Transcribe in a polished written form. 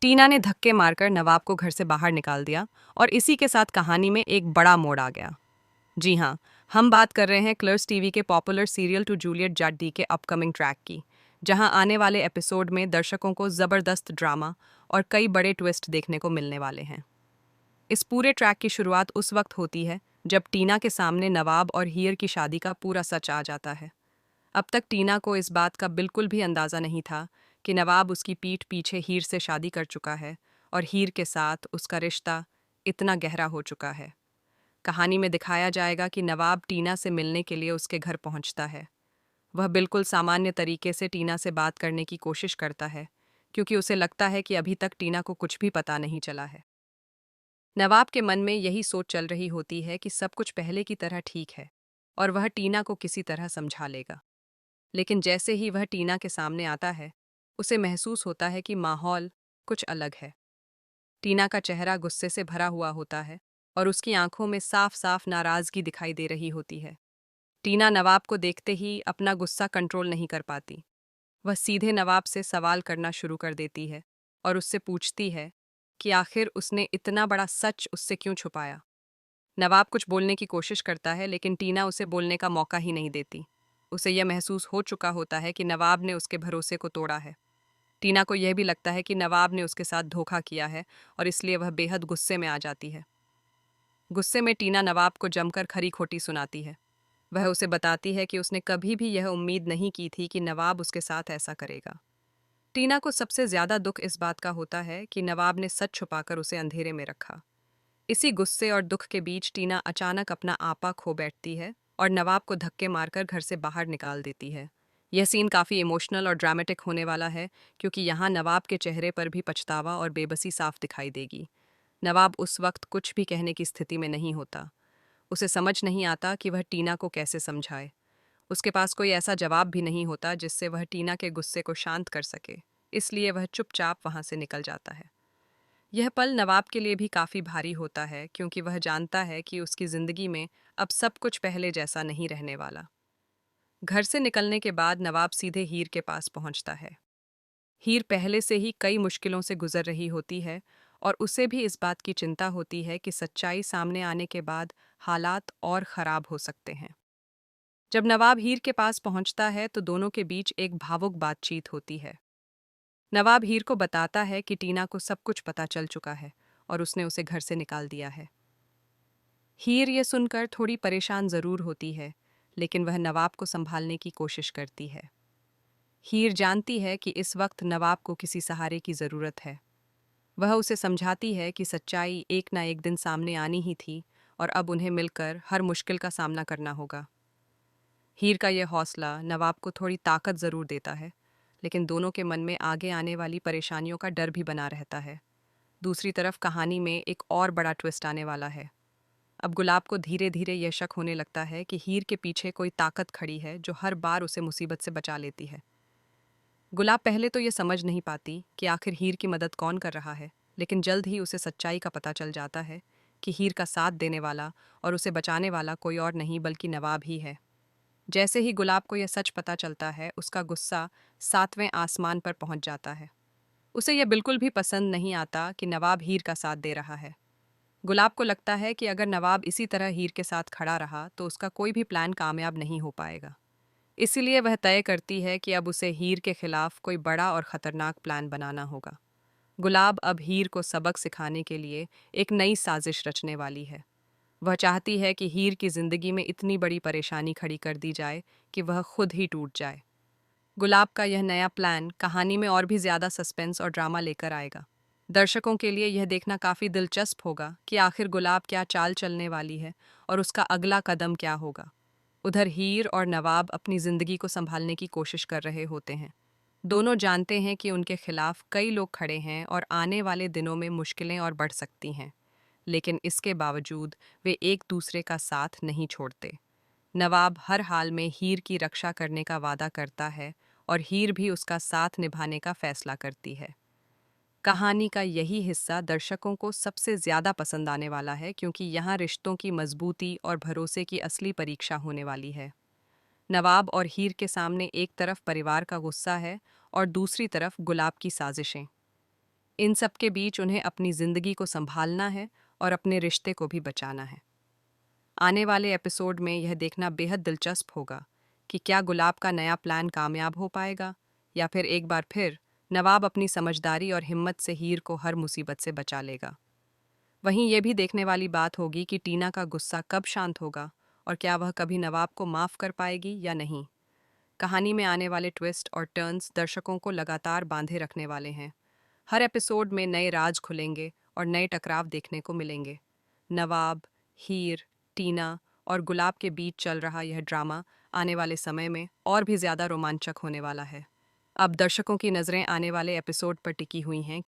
टीना ने धक्के मारकर नवाब को घर से बाहर निकाल दिया और इसी के साथ कहानी में एक बड़ा मोड़ आ गया। जी हाँ, हम बात कर रहे हैं कलर्स टीवी के पॉपुलर सीरियल टू जूलियट जड्डी के अपकमिंग ट्रैक की, जहां आने वाले एपिसोड में दर्शकों को ज़बरदस्त ड्रामा और कई बड़े ट्विस्ट देखने को मिलने वाले हैं। इस पूरे ट्रैक की शुरुआत उस वक्त होती है जब टीना के सामने नवाब और हीर की शादी का पूरा सच आ जाता है। अब तक टीना को इस बात का बिल्कुल भी अंदाज़ा नहीं था कि नवाब उसकी पीठ पीछे हीर से शादी कर चुका है और हीर के साथ उसका रिश्ता इतना गहरा हो चुका है। कहानी में दिखाया जाएगा कि नवाब टीना से मिलने के लिए उसके घर पहुंचता है। वह बिल्कुल सामान्य तरीके से टीना से बात करने की कोशिश करता है, क्योंकि उसे लगता है कि अभी तक टीना को कुछ भी पता नहीं चला है। नवाब के मन में यही सोच चल रही होती है कि सब कुछ पहले की तरह ठीक है और वह टीना को किसी तरह समझा लेगा। लेकिन जैसे ही वह टीना के सामने आता है, उसे महसूस होता है कि माहौल कुछ अलग है। टीना का चेहरा गुस्से से भरा हुआ होता है और उसकी आंखों में साफ साफ नाराजगी दिखाई दे रही होती है। टीना नवाब को देखते ही अपना गुस्सा कंट्रोल नहीं कर पाती। वह सीधे नवाब से सवाल करना शुरू कर देती है और उससे पूछती है कि आखिर उसने इतना बड़ा सच उससे क्यों छुपाया। नवाब कुछ बोलने की कोशिश करता है, लेकिन टीना उसे बोलने का मौका ही नहीं देती। उसे यह महसूस हो चुका होता है कि नवाब ने उसके भरोसे को तोड़ा है। टीना को यह भी लगता है कि नवाब ने उसके साथ धोखा किया है और इसलिए वह बेहद गुस्से में आ जाती है। गुस्से में टीना नवाब को जमकर खरी खोटी सुनाती है। वह उसे बताती है कि उसने कभी भी यह उम्मीद नहीं की थी कि नवाब उसके साथ ऐसा करेगा। टीना को सबसे ज्यादा दुख इस बात का होता है कि नवाब ने सच छुपाकर उसे अंधेरे में रखा। इसी गुस्से और दुख के बीच टीना अचानक अपना आपा खो बैठती है और नवाब को धक्के मारकर घर से बाहर निकाल देती है। यह सीन काफ़ी इमोशनल और ड्रामेटिक होने वाला है, क्योंकि यहाँ नवाब के चेहरे पर भी पछतावा और बेबसी साफ दिखाई देगी। नवाब उस वक्त कुछ भी कहने की स्थिति में नहीं होता। उसे समझ नहीं आता कि वह टीना को कैसे समझाए। उसके पास कोई ऐसा जवाब भी नहीं होता जिससे वह टीना के गुस्से को शांत कर सके, इसलिए वह चुपचाप वहाँ से निकल जाता है। यह पल नवाब के लिए भी काफ़ी भारी होता है, क्योंकि वह जानता है कि उसकी ज़िंदगी में अब सब कुछ पहले जैसा नहीं रहने वाला। घर से निकलने के बाद नवाब सीधे हीर के पास पहुंचता है। हीर पहले से ही कई मुश्किलों से गुजर रही होती है और उसे भी इस बात की चिंता होती है कि सच्चाई सामने आने के बाद हालात और ख़राब हो सकते हैं। जब नवाब हीर के पास पहुंचता है तो दोनों के बीच एक भावुक बातचीत होती है। नवाब हीर को बताता है कि टीना को सब कुछ पता चल चुका है और उसने उसे घर से निकाल दिया है। हीर ये सुनकर थोड़ी परेशान ज़रूर होती है, लेकिन वह नवाब को संभालने की कोशिश करती है। हीर जानती है कि इस वक्त नवाब को किसी सहारे की ज़रूरत है। वह उसे समझाती है कि सच्चाई एक ना एक दिन सामने आनी ही थी और अब उन्हें मिलकर हर मुश्किल का सामना करना होगा। हीर का यह हौसला नवाब को थोड़ी ताकत ज़रूर देता है, लेकिन दोनों के मन में आगे आने वाली परेशानियों का डर भी बना रहता है। दूसरी तरफ कहानी में एक और बड़ा ट्विस्ट आने वाला है। अब गुलाब को धीरे धीरे यह शक होने लगता है कि हीर के पीछे कोई ताकत खड़ी है जो हर बार उसे मुसीबत से बचा लेती है। गुलाब पहले तो ये समझ नहीं पाती कि आखिर हीर की मदद कौन कर रहा है, लेकिन जल्द ही उसे सच्चाई का पता चल जाता है कि हीर का साथ देने वाला और उसे बचाने वाला कोई और नहीं बल्कि नवाब ही है। जैसे ही गुलाब को यह सच पता चलता है, उसका गुस्सा 7वें आसमान पर पहुंच जाता है। उसे यह बिल्कुल भी पसंद नहीं आता कि नवाब हीर का साथ दे रहा है। गुलाब को लगता है कि अगर नवाब इसी तरह हीर के साथ खड़ा रहा तो उसका कोई भी प्लान कामयाब नहीं हो पाएगा। इसीलिए वह तय करती है कि अब उसे हीर के खिलाफ कोई बड़ा और ख़तरनाक प्लान बनाना होगा। गुलाब अब हीर को सबक सिखाने के लिए एक नई साजिश रचने वाली है। वह चाहती है कि हीर की ज़िंदगी में इतनी बड़ी परेशानी खड़ी कर दी जाए कि वह खुद ही टूट जाए। गुलाब का यह नया प्लान कहानी में और भी ज़्यादा सस्पेंस और ड्रामा लेकर आएगा। दर्शकों के लिए यह देखना काफ़ी दिलचस्प होगा कि आखिर गुलाब क्या चाल चलने वाली है और उसका अगला कदम क्या होगा। उधर हीर और नवाब अपनी ज़िंदगी को संभालने की कोशिश कर रहे होते हैं। दोनों जानते हैं कि उनके खिलाफ कई लोग खड़े हैं और आने वाले दिनों में मुश्किलें और बढ़ सकती हैं। लेकिन इसके बावजूद वे एक दूसरे का साथ नहीं छोड़ते। नवाब हर हाल में हीर की रक्षा करने का वादा करता है और हीर भी उसका साथ निभाने का फैसला करती है। कहानी का यही हिस्सा दर्शकों को सबसे ज़्यादा पसंद आने वाला है, क्योंकि यहाँ रिश्तों की मजबूती और भरोसे की असली परीक्षा होने वाली है। नवाब और हीर के सामने एक तरफ परिवार का गुस्सा है और दूसरी तरफ गुलाब की साजिशें। इन सब के बीच उन्हें अपनी जिंदगी को संभालना है और अपने रिश्ते को भी बचाना है। आने वाले एपिसोड में यह देखना बेहद दिलचस्प होगा कि क्या गुलाब का नया प्लान कामयाब हो पाएगा या फिर एक बार फिर नवाब अपनी समझदारी और हिम्मत से हीर को हर मुसीबत से बचा लेगा। वहीं ये भी देखने वाली बात होगी कि टीना का गुस्सा कब शांत होगा और क्या वह कभी नवाब को माफ़ कर पाएगी या नहीं। कहानी में आने वाले ट्विस्ट और टर्न्स दर्शकों को लगातार बांधे रखने वाले हैं। हर एपिसोड में नए राज खुलेंगे और नए टकराव देखने को मिलेंगे। नवाब, हीर, टीना और गुलाब के बीच चल रहा यह ड्रामा आने वाले समय में और भी ज़्यादा रोमांचक होने वाला है। अब दर्शकों की नज़रें आने वाले एपिसोड पर टिकी हुई हैं